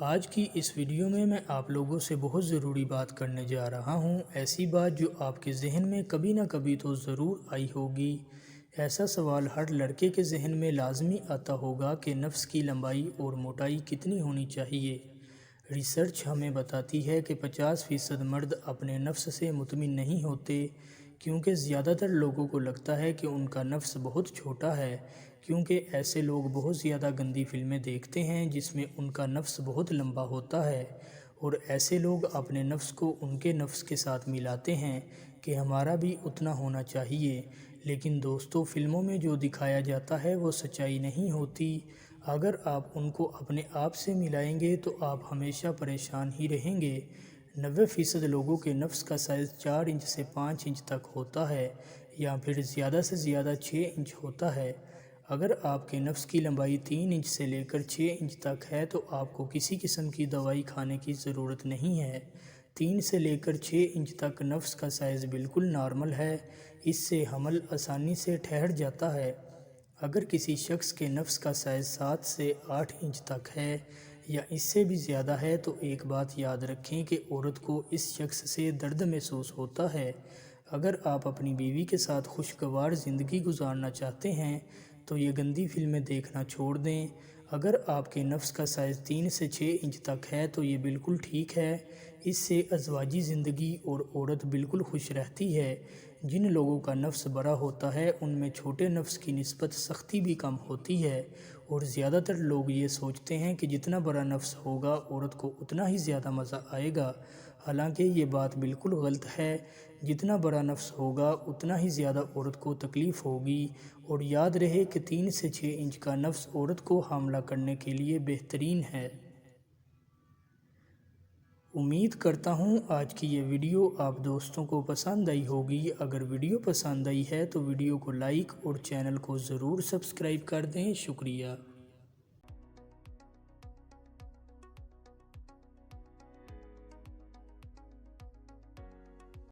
آج کی اس ویڈیو میں آپ لوگوں سے بہت ضروری بات کرنے جا رہا ہوں، ایسی بات جو آپ کے ذہن میں کبھی نہ کبھی تو ضرور آئی ہوگی۔ ایسا سوال ہر لڑکے کے ذہن میں لازمی آتا ہوگا کہ نفس کی لمبائی اور موٹائی کتنی ہونی چاہیے۔ ریسرچ ہمیں بتاتی ہے کہ 50% مرد اپنے نفس سے مطمئن نہیں ہوتے، کیونکہ زیادہ تر لوگوں کو لگتا ہے کہ ان کا نفس بہت چھوٹا ہے، کیونکہ ایسے لوگ بہت زیادہ گندی فلمیں دیکھتے ہیں جس میں ان کا نفس بہت لمبا ہوتا ہے، اور ایسے لوگ اپنے نفس کو ان کے نفس کے ساتھ ملاتے ہیں کہ ہمارا بھی اتنا ہونا چاہیے۔ لیکن دوستو، فلموں میں جو دکھایا جاتا ہے وہ سچائی نہیں ہوتی۔ اگر آپ ان کو اپنے آپ سے ملائیں گے تو آپ ہمیشہ پریشان ہی رہیں گے۔ 90% لوگوں کے نفس کا سائز 4 انچ سے 5 انچ تک ہوتا ہے، یا پھر زیادہ سے زیادہ 6 انچ ہوتا ہے۔ اگر آپ کے نفس کی لمبائی 3 انچ سے لے کر 6 انچ تک ہے تو آپ کو کسی قسم کی دوائی کھانے کی ضرورت نہیں ہے۔ 3 سے لے کر 6 انچ تک نفس کا سائز بالکل نارمل ہے، اس سے حمل آسانی سے ٹھہر جاتا ہے۔ اگر کسی شخص کے نفس کا سائز 7 سے 8 انچ تک ہے یا اس سے بھی زیادہ ہے تو ایک بات یاد رکھیں کہ عورت کو اس شخص سے درد محسوس ہوتا ہے۔ اگر آپ اپنی بیوی کے ساتھ خوشگوار زندگی گزارنا چاہتے ہیں تو یہ گندی فلمیں دیکھنا چھوڑ دیں۔ اگر آپ کے نفس کا سائز 3 سے 6 انچ تک ہے تو یہ بالکل ٹھیک ہے، اس سے ازواجی زندگی اور عورت بالکل خوش رہتی ہے۔ جن لوگوں کا نفس بڑا ہوتا ہے ان میں چھوٹے نفس کی نسبت سختی بھی کم ہوتی ہے، اور زیادہ تر لوگ یہ سوچتے ہیں کہ جتنا بڑا نفس ہوگا عورت کو اتنا ہی زیادہ مزہ آئے گا، حالانکہ یہ بات بالکل غلط ہے۔ جتنا بڑا نفس ہوگا اتنا ہی زیادہ عورت کو تکلیف ہوگی، اور یاد رہے کہ 3 سے 6 انچ کا نفس عورت کو حاملہ کرنے کے لیے بہترین ہے۔ امید کرتا ہوں آج کی یہ ویڈیو آپ دوستوں کو پسند آئی ہوگی۔ اگر ویڈیو پسند آئی ہے تو ویڈیو کو لائک اور چینل کو ضرور سبسکرائب کر دیں۔ شکریہ۔